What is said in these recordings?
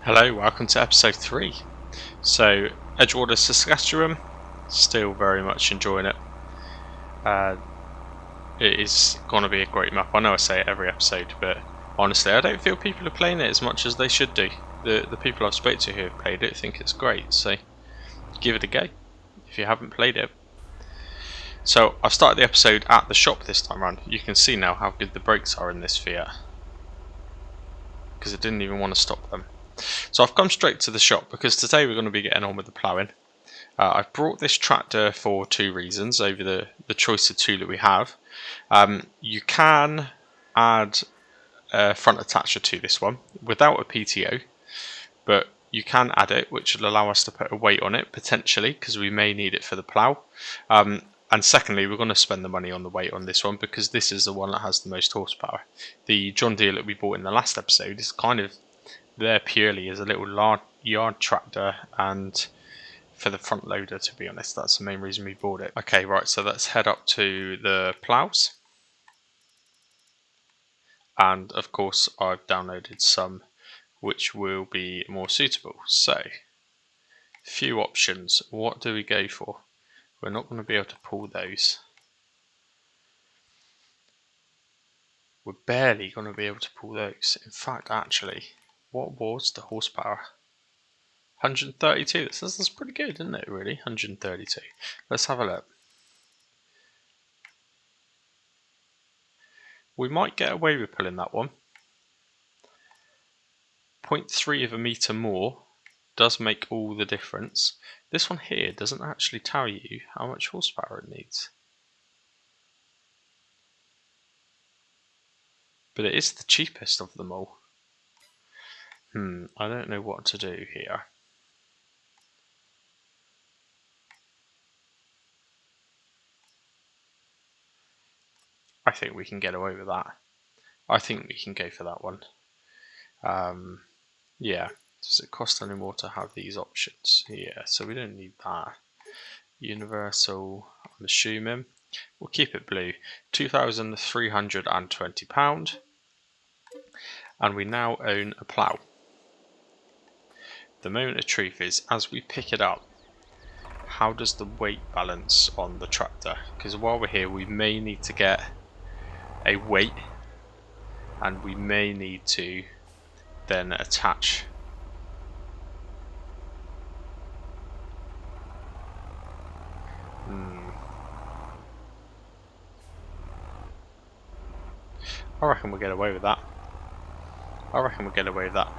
Hello, welcome to episode 3. So, Edgewater Saskatchewan, still very much enjoying it. It is going to be a great map. I know I say it every episode, but honestly, I don't feel people are playing it as much as they should do. The people I've spoke to who have played it think it's great, so give it a go if you haven't played it. So, I've started the episode at the shop this time around. You can see now how good the brakes are in this Fiat, because it didn't even want to stop them. So I've come straight to the shop because today we're going to be getting on with the ploughing. I've brought this tractor for two reasons over the choice of two that we have. You can add a front attacher to this one without a PTO, but you can add it, which will allow us to put a weight on it potentially, because we may need it for the plough. And secondly, we're going to spend the money on the weight on this one because this is the one that has the most horsepower. The John Deere that we bought in the last episode is kind of there purely as a little yard tractor and for the front loader, to be honest. That's the main reason we bought it. Okay, right, so let's head up to the ploughs. And of course I've downloaded some which will be more suitable. So, few options. What do we go for? We're not going to be able to pull those. We're barely going to be able to pull those. In fact, actually, what was the horsepower? 132. That's pretty good, isn't it, really? 132. Let's have a look. We might get away with pulling that one. 0.3 of a metre more does make all the difference. This one here doesn't actually tell you how much horsepower it needs. But it is the cheapest of them all. I don't know what to do here. I think we can get away with that. I think we can go for that one. Yeah. Does it cost any more to have these options? Yeah, so we don't need that. Universal, I'm assuming. We'll keep it blue. £2,320. And we now own a plough. The moment of truth is, as we pick it up, how does the weight balance on the tractor? Because while we're here, we may need to get a weight, and we may need to then attach I reckon we'll get away with that.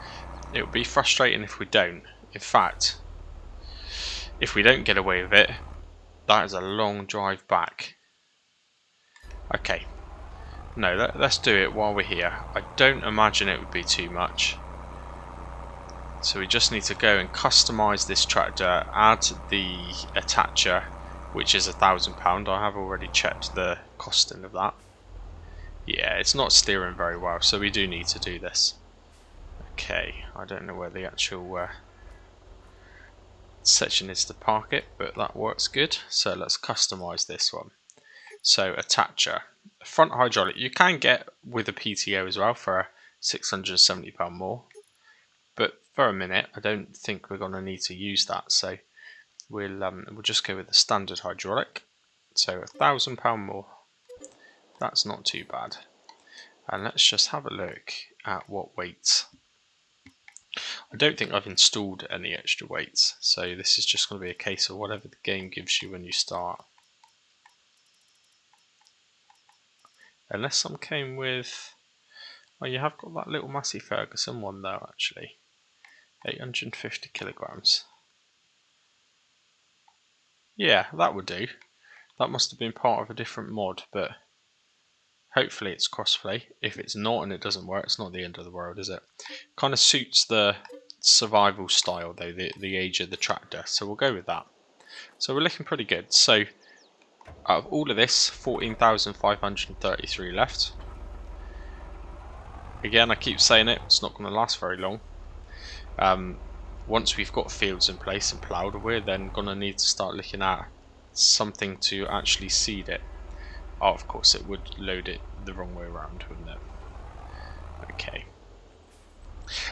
It would be frustrating if we don't. In fact, if we don't get away with it, that is a long drive back. Okay. No, let's do it while we're here. I don't imagine it would be too much. So we just need to go and customise this tractor, add the attacher, which is £1,000. I have already checked the costing of that. Yeah, it's not steering very well, so we do need to do this. Okay, I don't know where the actual section is to park it, but that works good. So let's customise this one. So attacher, front hydraulic, you can get with a PTO as well for £670 more. But for a minute, I don't think we're going to need to use that. So we'll just go with the standard hydraulic. So £1,000 more. That's not too bad. And let's just have a look at what weights. I don't think I've installed any extra weights, so this is just going to be a case of whatever the game gives you when you start. Unless some came with... Oh, you have got that little Massey Ferguson one though, actually. 850 kilograms. Yeah, that would do. That must have been part of a different mod, but hopefully it's crossplay. If it's not and it doesn't work, it's not the end of the world, is it? Kind of suits the survival style though, the age of the tractor, so we'll go with that. So we're looking pretty good. So out of all of this, 14,533 left. Again, I keep saying it, it's not going to last very long. Once we've got fields in place and ploughed, we're then going to need to start looking at something to actually seed it. Oh, of course, it would load it the wrong way around, wouldn't it? Okay.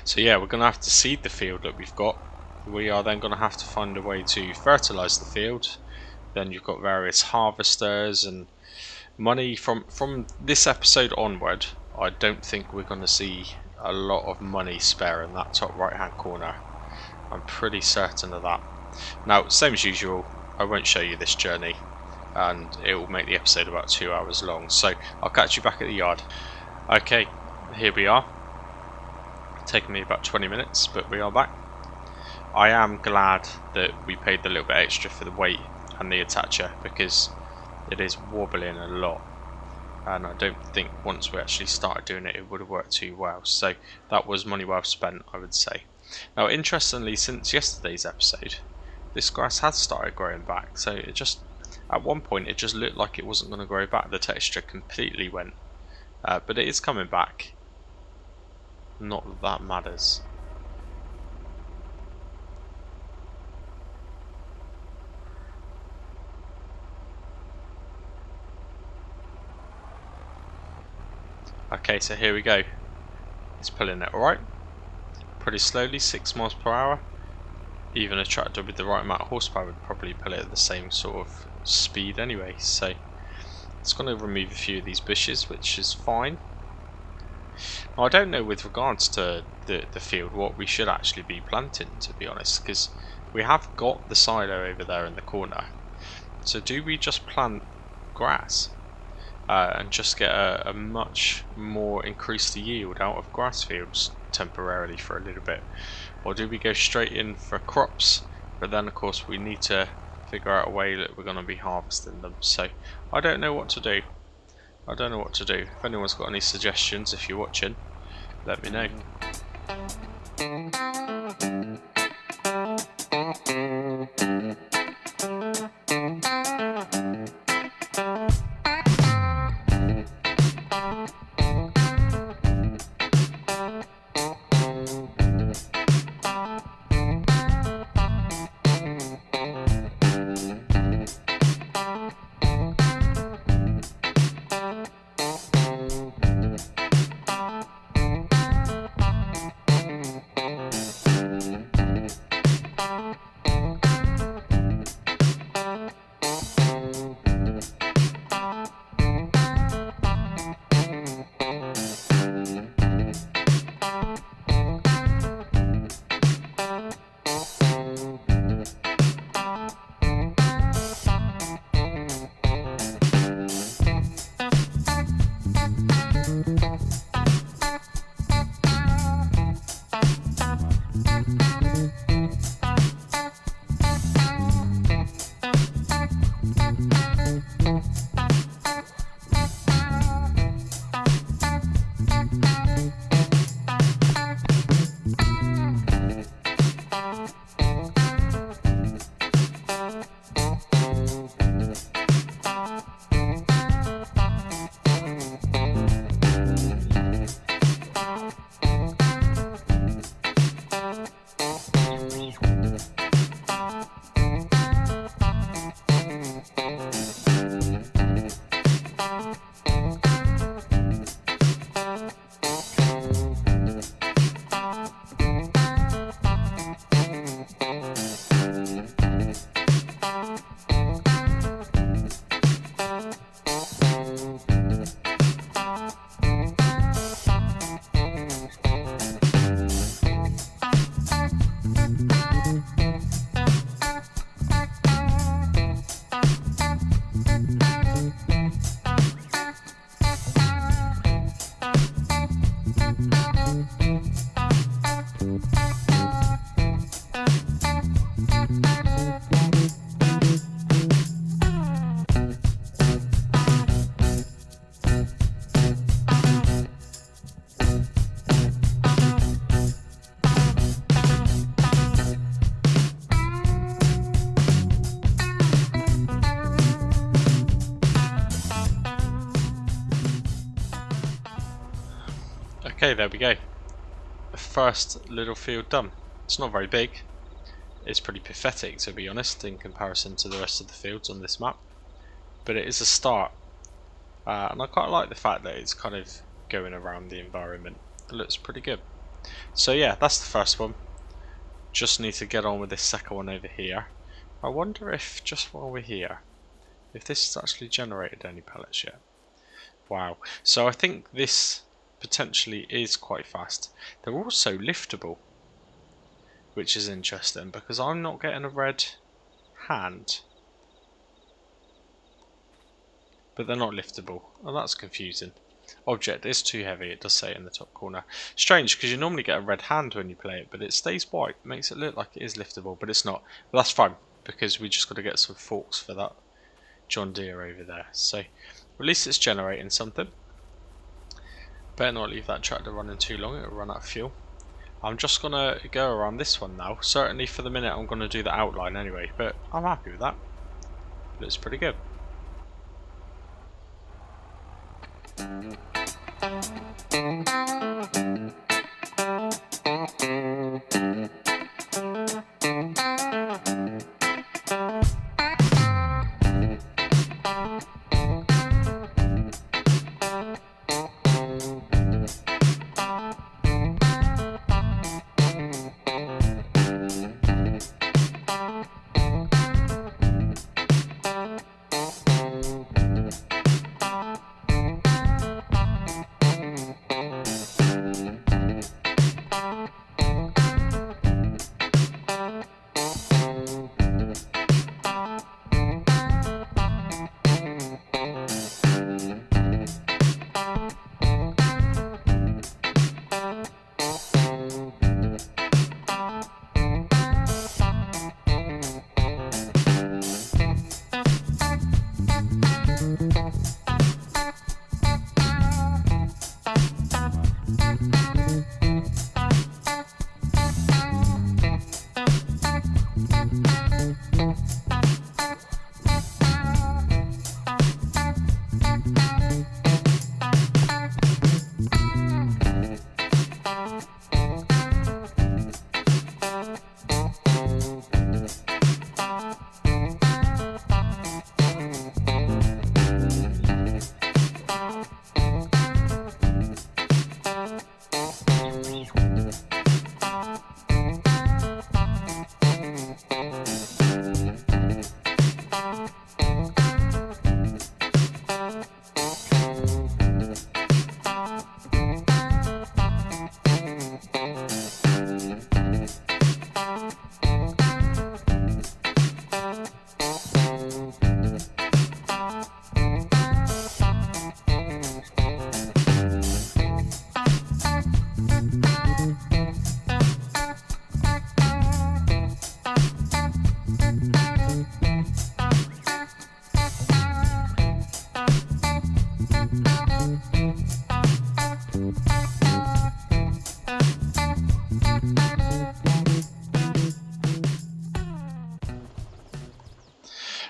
So yeah, we're going to have to seed the field that we've got. We are then going to have to find a way to fertilise the field. Then you've got various harvesters and money from this episode onward. I don't think we're going to see a lot of money spare in that top right hand corner. I'm pretty certain of that. Now, same as usual, I won't show you this journey, and it will make the episode about 2 hours long, so I'll catch you back at the yard. Okay, here we are. Taken me about 20 minutes, but we are back. I am glad that we paid the little bit extra for the weight and the attacher, because it is wobbling a lot, and I don't think once we actually started doing it, it would have worked too well. So that was money well spent, I would say. Now, interestingly, since yesterday's episode, this grass has started growing back. So it just, at one point, it just looked like it wasn't going to grow back. The texture completely went, but it is coming back. Not that that matters. Okay, so here we go. It's pulling it alright. Pretty slowly, 6 miles per hour. Even a tractor with the right amount of horsepower would probably pull it at the same sort of speed anyway. So it's going to remove a few of these bushes, which is fine. Now, I don't know with regards to the field what we should actually be planting, to be honest, because we have got the silo over there in the corner. So do we just plant grass and just get a much more increased yield out of grass fields temporarily for a little bit, or do we go straight in for crops? But then of course we need to figure out a way that we're going to be harvesting them. So I don't know what to do. If anyone's got any suggestions, if you're watching, let me know. Okay, there we go. The first little field done. It's not very big. It's pretty pathetic, to be honest, in comparison to the rest of the fields on this map. But it is a start. And I quite like the fact that it's kind of going around the environment. It looks pretty good. So yeah, that's the first one. Just need to get on with this second one over here. I wonder if, just while we're here, if this has actually generated any pellets yet. Wow, so I think this potentially is quite fast. They're also liftable, which is interesting because I'm not getting a red hand. But they're not liftable. Oh, that's confusing. Object is too heavy, it does say in the top corner. Strange, because you normally get a red hand when you play it, but it stays white. Makes it look like it is liftable, but it's not. But that's fine, because we just got to get some forks for that John Deere over there. So, at least it's generating something. Better not leave that tractor running too long, it'll run out of fuel. I'm just going to go around this one now. Certainly for the minute I'm going to do the outline anyway, but I'm happy with that. Looks pretty good.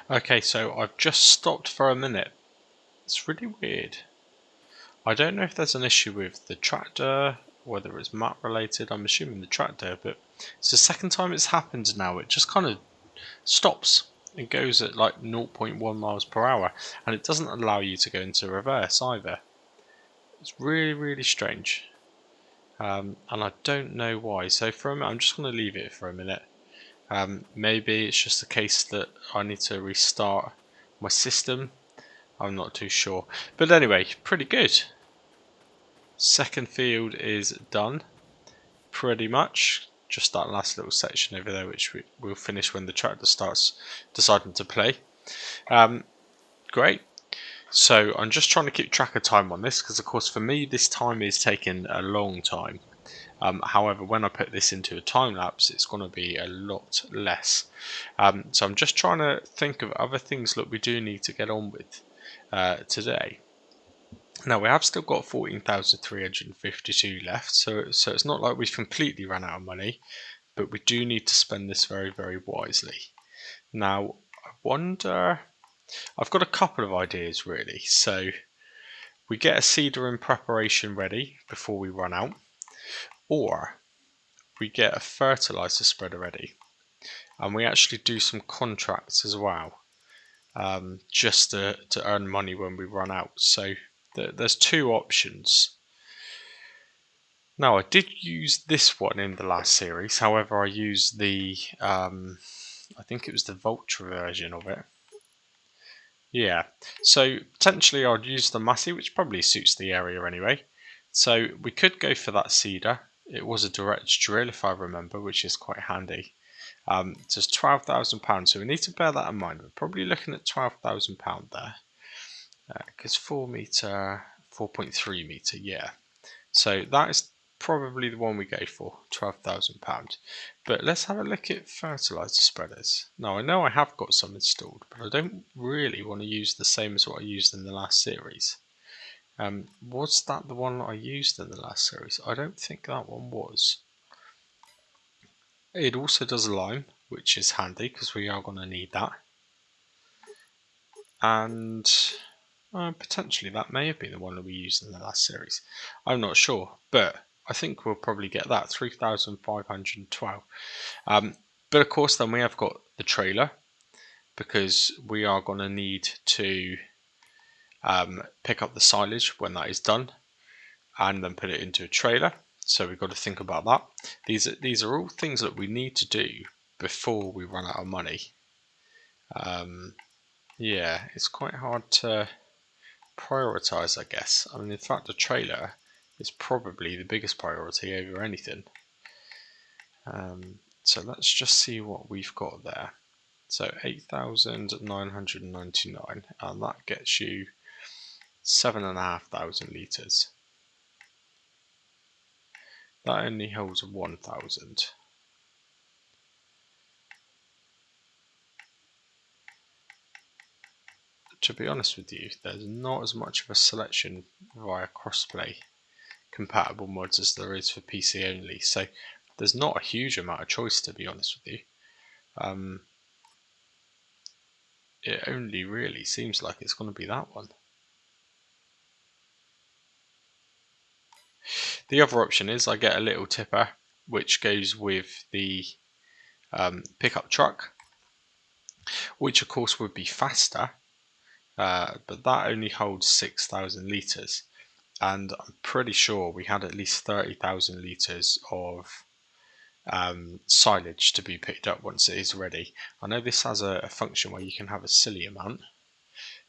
Okay, so I've just stopped for a minute. It's really weird. I don't know if there's an issue with the tractor, whether it's map related. I'm assuming the tractor, but it's the second time it's happened now. It just kind of stops. It goes at like 0.1 miles per hour, and it doesn't allow you to go into reverse either. It's really, really strange. And I don't know why. So for a minute, I'm just going to leave it for a minute. Maybe it's just a case that I need to restart my system. I'm not too sure. But anyway, pretty good. Second field is done. Pretty much. Just that last little section over there, which we'll finish when the tractor starts deciding to play. Great. So I'm just trying to keep track of time on this, because of course for me this time is taking a long time. However, when I put this into a time lapse, it's going to be a lot less. So I'm just trying to think of other things that we do need to get on with today. Now we have still got 14,352 left, so it's not like we've completely run out of money, but we do need to spend this very, very wisely. Now I wonder, I've got a couple of ideas really. So we get a seeder in preparation ready before we run out, or we get a fertilizer spreader ready, and we actually do some contracts as well, just to earn money when we run out. So there's two options. Now I did use this one in the last series, however I used the, I think it was the Vulture version of it. Yeah, so potentially I'd use the Massey, which probably suits the area anyway. So we could go for that cedar. It was a direct drill if I remember, which is quite handy. So it's £12,000, so we need to bear that in mind. We're probably looking at £12,000 there, because 4 metre, 4.3 metre, yeah. So that is probably the one we go for, £12,000. But let's have a look at fertiliser spreaders. Now I know I have got some installed, but I don't really want to use the same as what I used in the last series. Was that the one that I used in the last series? I don't think that one was. It also does lime, which is handy because we are going to need that. And potentially that may have been the one that we used in the last series. I'm not sure, but I think we'll probably get that, 3,512. But of course then we have got the trailer, because we are going to need to pick up the silage when that is done and then put it into a trailer. So we've got to think about that. These are all things that we need to do before we run out of money. Yeah, it's quite hard to prioritize, I guess. I mean, in fact, the trailer is probably the biggest priority over anything. So let's just see what we've got there. So 8,999, and that gets you 7,500 litres. That only holds 1,000. To be honest with you, there's not as much of a selection via crossplay compatible mods as there is for PC only, so there's not a huge amount of choice, to be honest with you. It only really seems like it's going to be that one. The other option is I get a little tipper which goes with the pickup truck, which of course would be faster, but that only holds 6,000 litres, and I'm pretty sure we had at least 30,000 litres of silage to be picked up once it is ready. I know this has a function where you can have a silly amount.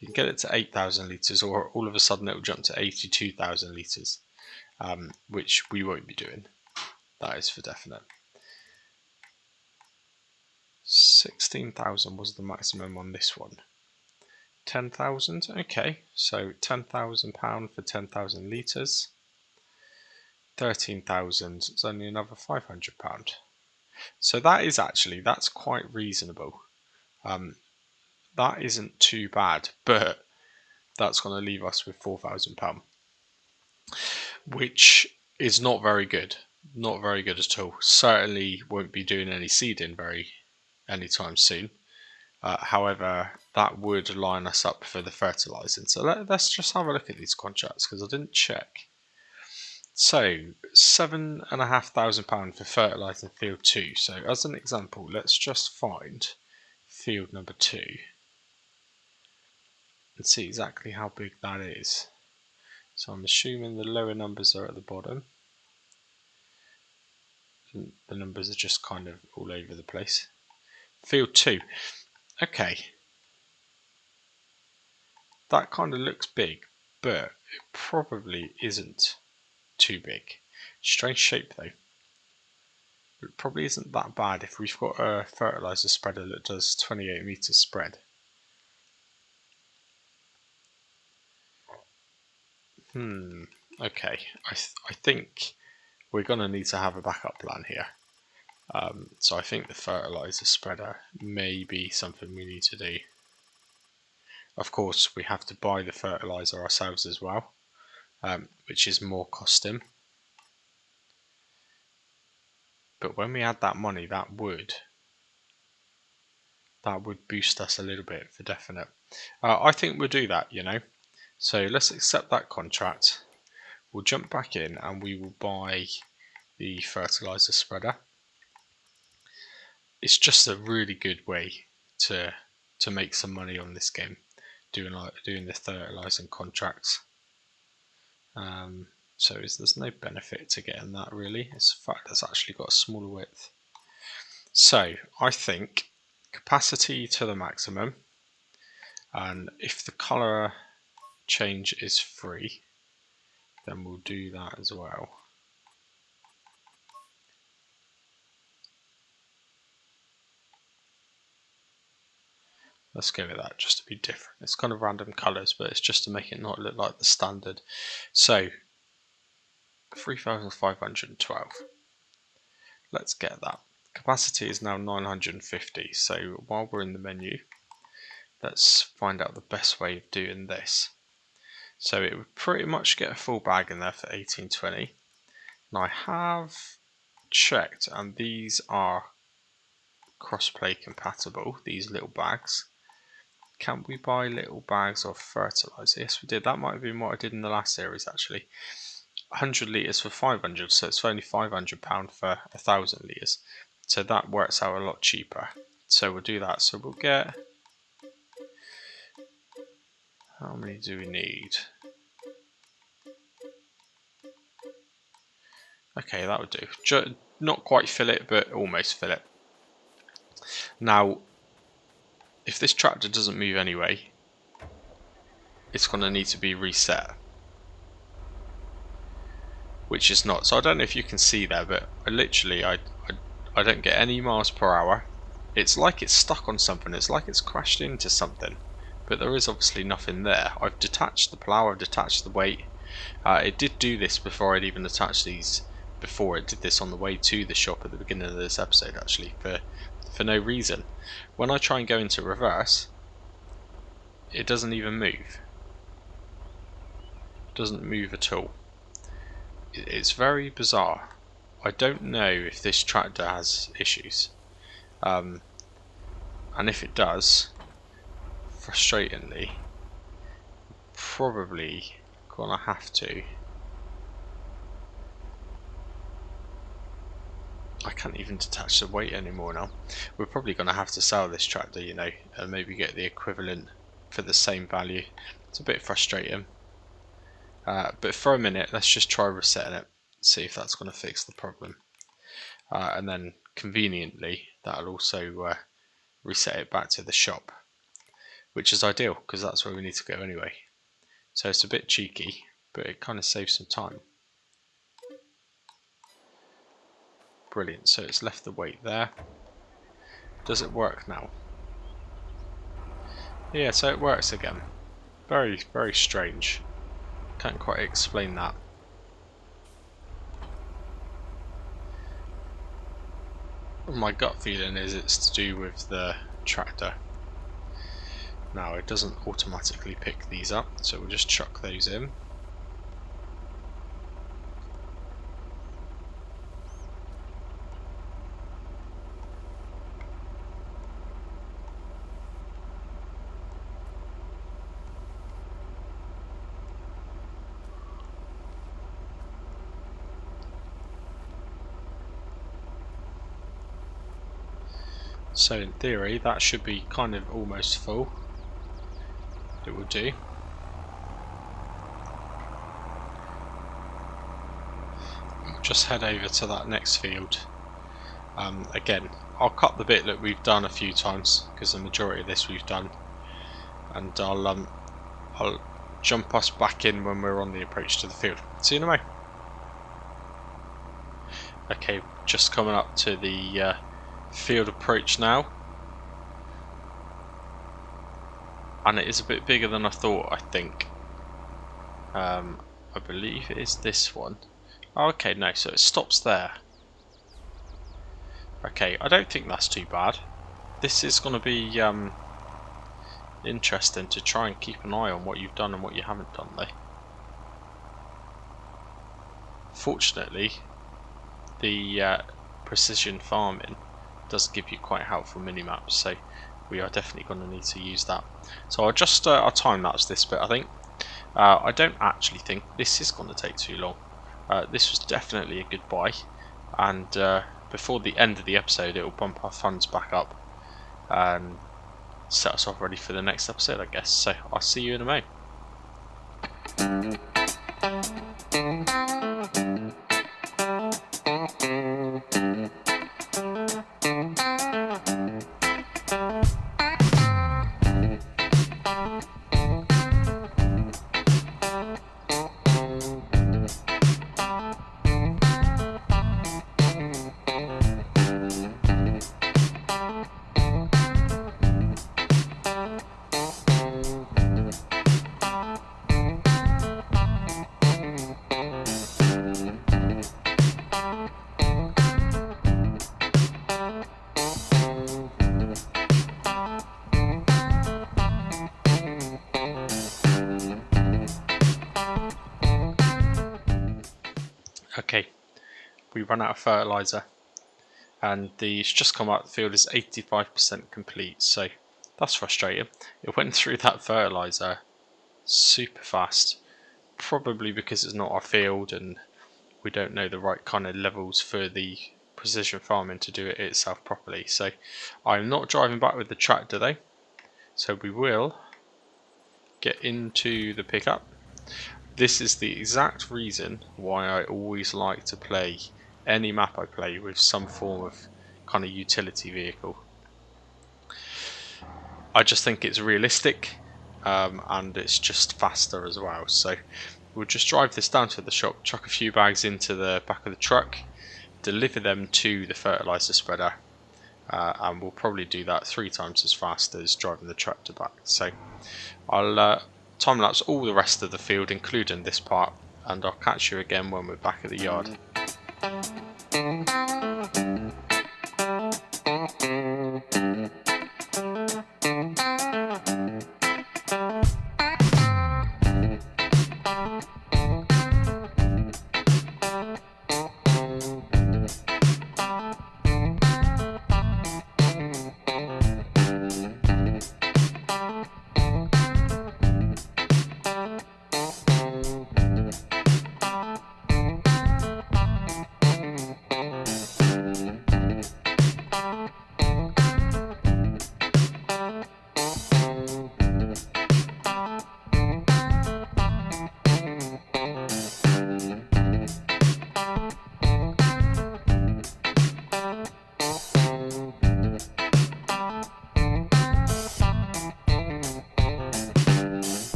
You can get it to 8,000 litres, or all of a sudden it will jump to 82,000 litres, which we won't be doing. That is for definite. 16,000 was the maximum on this one. 10,000, okay, so £10,000 for 10,000 litres. 13,000, it's only another £500. So that is actually, that's quite reasonable. That isn't too bad, but that's going to leave us with £4,000, which is not very good. Not very good at all. Certainly won't be doing any seeding anytime soon. However, that would line us up for the fertilizing. So let's just have a look at these contracts, because I didn't check. So £7,500 for fertilizing field 2. So as an example, let's just find field number 2 and see exactly how big that is. So I'm assuming the lower numbers are at the bottom. The numbers are just kind of all over the place. Field 2. Okay. That kind of looks big, but it probably isn't too big. Strange shape though. It probably isn't that bad if we've got a fertilizer spreader that does 28 meters spread. Okay, I think we're going to need to have a backup plan here. So I think the fertilizer spreader may be something we need to do. Of course, we have to buy the fertilizer ourselves as well, which is more costing. But when we add that money, that would boost us a little bit for definite. I think we'll do that, you know. So let's accept that contract. We'll jump back in and we will buy the fertilizer spreader. It's just a really good way to make some money on this game, doing the fertilizing contracts. So there's no benefit to getting that really. It's the fact it's actually got a smaller width. So I think capacity to the maximum, and if the colour change is free, then we'll do that as well. Let's go with that just to be different. It's kind of random colours, but it's just to make it not look like the standard. So 3,512. Let's get that. Capacity is now 950. So while we're in the menu, let's find out the best way of doing this. So it would pretty much get a full bag in there for 1820. And I have checked, and these are crossplay compatible, these little bags. Can we buy little bags of fertilizer? Yes, we did. That might have been what I did in the last series actually. 100 litres for 500, so it's only £500 for 1,000 litres. So that works out a lot cheaper. So we'll do that. So we'll get, how many do we need? Okay, that would do. Not quite fill it, but almost fill it. Now, if this tractor doesn't move anyway, it's going to need to be reset, which is not. So I don't know if you can see there, but I don't get any miles per hour. It's like it's stuck on something. It's like it's crashed into something, but there is obviously nothing there. I've detached the plough, I've detached the weight. It did do this before I'd even attached these. Before it did this on the way to the shop at the beginning of this episode, actually, for no reason. When I try and go into reverse, it doesn't even move. It doesn't move at all. It's very bizarre. I don't know if this tractor has issues, and if it does, frustratingly, probably gonna have to. I can't even detach the weight anymore now. We're probably going to have to sell this tractor, you know, and maybe get the equivalent for the same value. It's a bit frustrating. But for a minute, let's just try resetting it, see if that's going to fix the problem. And then conveniently, that'll also reset it back to the shop, which is ideal because that's where we need to go anyway. So it's a bit cheeky, but it kind of saves some time. Brilliant, so it's left the weight there. Does it work now? Yeah, so it works again. Very, very strange. Can't quite explain that. My gut feeling is it's to do with the tractor. Now it doesn't automatically pick these up, so we'll just chuck those in. So in theory that should be kind of almost full. It will do. Just head over to that next field. Again, I'll cut the bit that we've done a few times because the majority of this we've done, and I'll jump us back in when we're on the approach to the field. See you in a moment. Okay, just coming up to the field approach now, and it is a bit bigger than I thought. I think I believe it is this one. Oh, okay, no, so it stops there. Okay, I don't think that's too bad. This is going to be interesting to try and keep an eye on what you've done and what you haven't done though. Fortunately, the precision farming does give you quite helpful mini-maps, so we are definitely going to need to use that. So I'll just I'll time-lapse this bit, I think. I don't actually think this is going to take too long. This was definitely a good buy, and before the end of the episode it will bump our funds back up and set us off ready for the next episode, I guess. So I'll see you in a moment. we ran out of fertilizer, and it's just come out the field is 85% complete, so that's frustrating. It went through that fertilizer super fast, probably because it's not our field and we don't know the right kind of levels for the precision farming to do it itself properly. So I'm not driving back with the tractor though, so we will get into the pickup. This is the exact reason why I always like to play any map I play with some form of kind of utility vehicle. I just think it's realistic, and it's just faster as well. So we'll just drive this down to the shop, chuck a few bags into the back of the truck, deliver them to the fertilizer spreader, and we'll probably do that 3 times as fast as driving the tractor back. So I'll time lapse all the rest of the field, including this part, and I'll catch you again when we're back at the yard.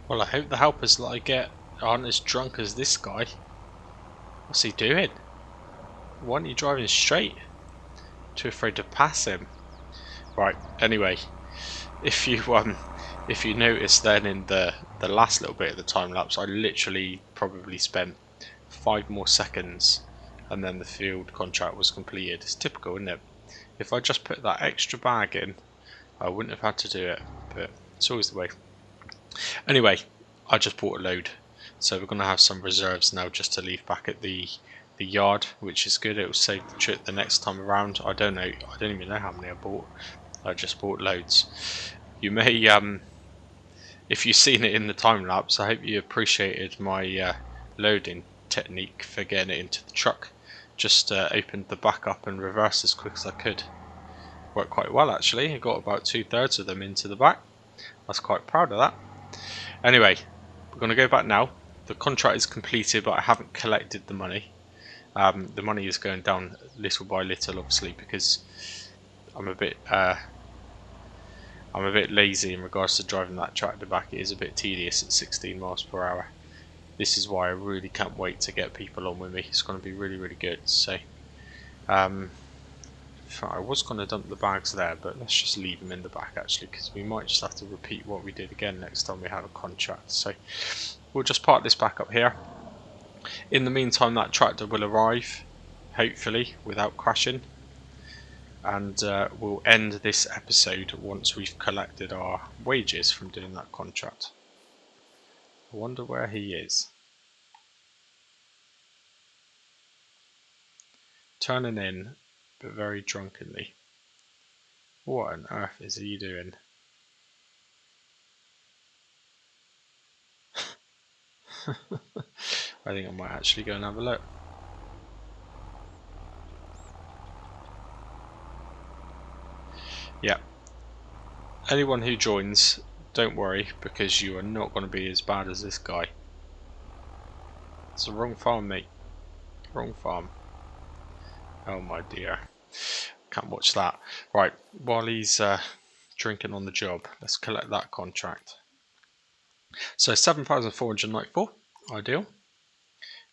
Well, I hope the helpers that I get aren't as drunk as this guy. What's he doing? Why aren't you driving straight? Too afraid to pass him. Right, anyway, if you notice then in the last little bit of the time lapse, I literally probably spent 5 more seconds and then the field contract was completed. It's typical, isn't it? If I just put that extra bag in, I wouldn't have had to do it, but it's always the way. Anyway, I just bought a load, so we're going to have some reserves now just to leave back at the yard, which is good. It will save the trip the next time around. I don't even know how many I bought. I just bought loads. You may, if you've seen it in the time lapse, I hope you appreciated my loading technique for getting it into the truck. Just opened the back up and reversed as quick as I could. Worked quite well actually. I got about 2/3 of them into the back. I was quite proud of that. Anyway, we're going to go back now. The contract is completed, but I haven't collected the money. The money is going down little by little, obviously, because I'm a bit lazy in regards to driving that tractor back. It is a bit tedious at 16 miles per hour. This is why I really can't wait to get people on with me. It's going to be really, really good. So, I was going to dump the bags there, but let's just leave them in the back actually, because we might just have to repeat what we did again next time we have a contract. So we'll just park this back up here. In the meantime, that tractor will arrive, hopefully without crashing. and we'll end this episode once we've collected our wages from doing that contract. I wonder where he is. Turning in, but very drunkenly. What on earth is he doing? I think I might actually go and have a look. Yeah. Anyone who joins, don't worry, because you are not going to be as bad as this guy. It's the wrong farm, mate. Wrong farm. Oh my dear. Can't watch that. Right, while he's drinking on the job, let's collect that contract. So 7,494, ideal.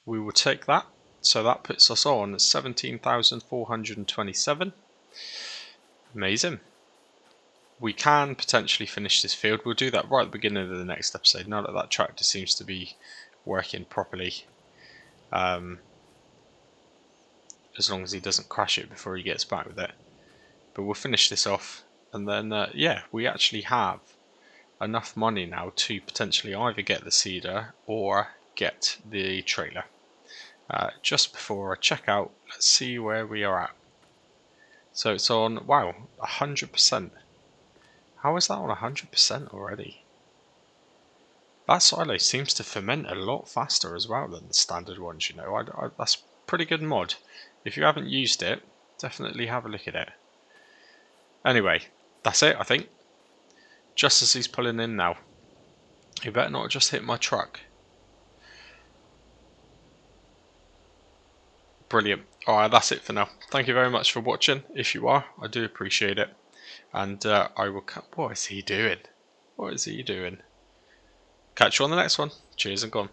We will take that. So that puts us on 17,427. Amazing. We can potentially finish this field. We'll do that right at the beginning of the next episode, now that that tractor seems to be working properly. As long as he doesn't crash it before he gets back with it. But we'll finish this off, and then yeah, we actually have enough money now to potentially either get the seeder or get the trailer. Just before I check out, let's see where we are at. So it's on, wow, 100%. How is that on 100% already? That silo seems to ferment a lot faster as well than the standard ones, you know. That's pretty good mod. If you haven't used it, definitely have a look at it. Anyway, that's it, I think. Just as he's pulling in now. He better not just hit my truck. Brilliant. Alright, that's it for now. Thank you very much for watching. If you are, I do appreciate it. And I will... What is he doing? What is he doing? Catch you on the next one. Cheers and gone.